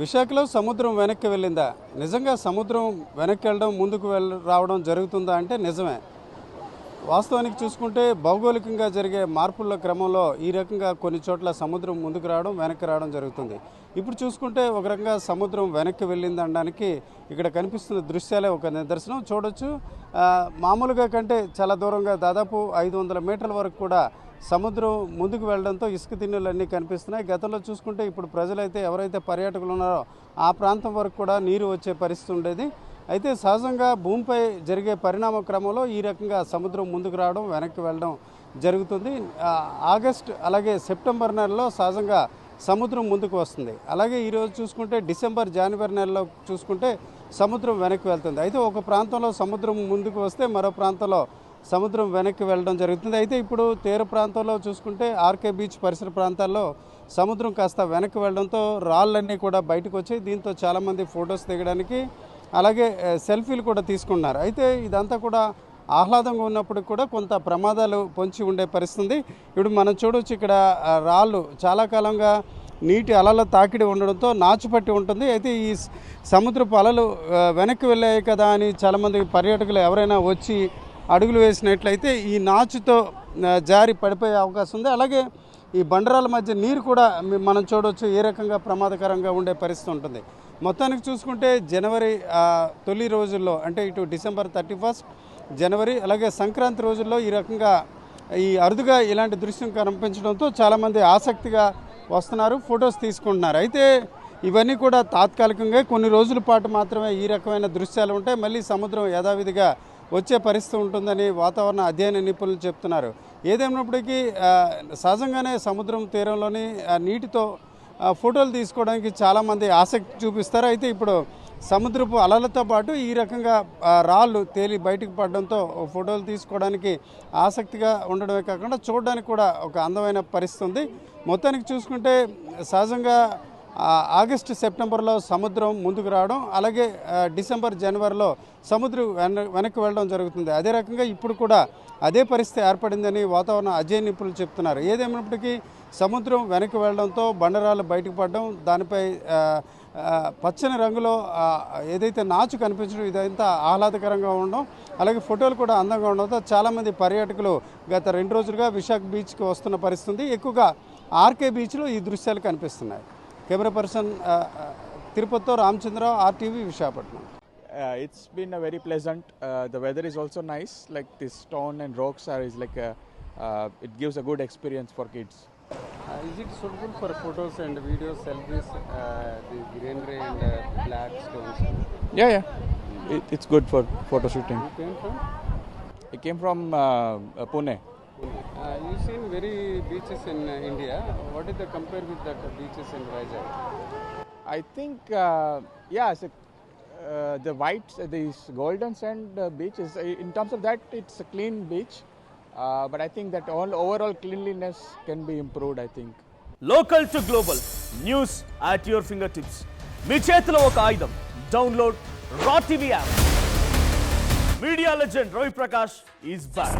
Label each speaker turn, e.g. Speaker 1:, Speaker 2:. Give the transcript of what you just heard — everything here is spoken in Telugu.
Speaker 1: విశాఖలో సముద్రం వెనక్కి వెళ్ళిందా? నిజంగా సముద్రం వెనక్కి వెళ్ళడం ముందుకు రావడం జరుగుతుందా అంటే నిజమే. వాస్తవానికి చూసుకుంటే భౌగోళికంగా జరిగే మార్పుల క్రమంలో ఈ రకంగా కొన్ని చోట్ల సముద్రం ముందుకు రావడం వెనక్కి రావడం జరుగుతుంది. ఇప్పుడు చూసుకుంటే ఒక రకంగా సముద్రం వెనక్కి వెళ్ళింది అనడానికి ఇక్కడ కనిపిస్తున్న దృశ్యాలే ఒక నిదర్శనం. చూడొచ్చు, మామూలుగా కంటే చాలా దూరంగా దాదాపు 500 మీటర్ల వరకు కూడా సముద్రం ముందుకు వెళ్ళడంతో ఇసుక తిన్నెలన్నీ కనిపిస్తున్నాయి. గతంలో చూసుకుంటే ఇప్పుడు ప్రజలైతే ఎవరైతే పర్యాటకులు ఉన్నారో ఆ ప్రాంతం వరకు కూడా నీరు వచ్చే పరిస్థితి ఉండేది. అయితే సహజంగా భూమిపై జరిగే పరిణామ క్రమంలో ఈ రకంగా సముద్రం ముందుకు రావడం వెనక్కి వెళ్ళడం జరుగుతుంది. ఆగస్ట్ అలాగే సెప్టెంబర్ నెలలో సహజంగా సముద్రం ముందుకు వస్తుంది. అలాగే ఈరోజు చూసుకుంటే డిసెంబర్ జనవరి నెలలో చూసుకుంటే సముద్రం వెనక్కి వెళ్తుంది. అయితే ఒక ప్రాంతంలో సముద్రం ముందుకు వస్తే మరో ప్రాంతంలో సముద్రం వెనక్కి వెళ్ళడం జరుగుతుంది. అయితే ఇప్పుడు తీర ప్రాంతంలో చూసుకుంటే ఆర్కే బీచ్ పరిసర ప్రాంతాల్లో సముద్రం కాస్త వెనక్కి వెళ్ళడంతో రాళ్ళన్నీ కూడా బయటకు వచ్చాయి. దీంతో చాలామంది ఫొటోస్ దిగడానికి అలాగే సెల్ఫీలు కూడా తీసుకున్నారు. అయితే ఇదంతా కూడా ఆహ్లాదంగా ఉన్నప్పుడు కూడా కొంత ప్రమాదాలు పొంచి ఉండే పరిస్థితి. ఇప్పుడు మనం చూడవచ్చు, ఇక్కడ రాళ్ళు చాలా కాలంగా నీటి అలల తాకిడి ఉండడంతో నాచుపట్టి ఉంటుంది. అయితే ఈ సముద్రపు అలలు వెనక్కి వెళ్ళాయి కదా అని చాలామంది పర్యాటకులు ఎవరైనా వచ్చి అడుగులు వేసినట్లయితే ఈ నాచుతో జారి పడిపోయే అవకాశం ఉంది. అలాగే ఈ బండరాల మధ్య నీరు కూడా మనం చూడవచ్చు ఏ రకంగా ప్రమాదకరంగా ఉండే పరిస్థితి ఉంటుంది. మొత్తానికి చూసుకుంటే జనవరి తొలి రోజుల్లో అంటే ఇటు డిసెంబర్ 31 జనవరి అలాగే సంక్రాంతి రోజుల్లో ఈ రకంగా ఈ అరుదుగా ఇలాంటి దృశ్యం కనిపించడంతో చాలామంది ఆసక్తిగా వస్తున్నారు, ఫొటోస్ తీసుకుంటున్నారు. అయితే ఇవన్నీ కూడా తాత్కాలికంగా కొన్ని రోజుల పాటు మాత్రమే ఈ రకమైన దృశ్యాలు ఉంటాయి. మళ్ళీ సముద్రం యథావిధిగా వచ్చే పరిస్థితి ఉంటుందని వాతావరణ అధ్యయన నిపుణులు చెప్తున్నారు. ఏదేమైనప్పటికీ సహజంగానే సముద్రం తీరంలోని నీటితో ఫోటోలు తీసుకోవడానికి చాలామంది ఆసక్తి చూపిస్తారు. అయితే ఇప్పుడు సముద్రపు అలలతో పాటు ఈ రకంగా రాళ్ళు తేలి బయటకు పడడంతో ఫోటోలు తీసుకోవడానికి ఆసక్తిగా ఉండడమే కాకుండా చూడడానికి కూడా ఒక అందమైన పరిస్థితి ఉంది. మొత్తానికి చూసుకుంటే సహజంగా ఆగస్టు సెప్టెంబర్లో సముద్రం ముందుకు రావడం అలాగే డిసెంబర్ జనవరిలో సముద్రం వెనక్కి వెళ్ళడం జరుగుతుంది. అదే రకంగా ఇప్పుడు కూడా అదే పరిస్థితి ఏర్పడిందని వాతావరణ అధ్యయన నిపుణులు చెప్తున్నారు. ఏదేమైనప్పటికీ సముద్రం వెనక్కి వెళ్ళడంతో బండరాలు బయటకు పడడం, దానిపై పచ్చని రంగులో ఏదైతే నాచు కనిపించడం ఇదంతా ఆహ్లాదకరంగా ఉండడం అలాగే ఫోటోలు కూడా అందంగా ఉండడంతో చాలామంది పర్యాటకులు గత 2 రోజులుగా విశాఖ బీచ్కి వస్తున్న పరిస్థితి. ఎక్కువగా ఆర్కే బీచ్లో ఈ దృశ్యాలు కనిపిస్తున్నాయి. కెమెరా పర్సన్ తిరుపతితో Ramachandrarao, RTV, Visakhapatnam.
Speaker 2: It's been a very pleasant. The weather is also nice. Like this stone and rocks is like it gives a good experience for kids.
Speaker 1: Is it suitable for photos and videos, selfies, the greenery and black stones?
Speaker 2: Yeah. It's good for photo shooting.
Speaker 1: You came from?
Speaker 2: I came from Pune.
Speaker 1: You've seen very beaches in India. What is the compare with the beaches in Vizag?
Speaker 2: I think the white, these golden sand beaches. In terms of that, it's a clean beach. But I think that all overall cleanliness can be improved, I think.
Speaker 3: Local to global news at your fingertips. మీ చేతిలో ఒక ఆయుధం. Download Raw TV app. Media legend Ravi Prakash is back.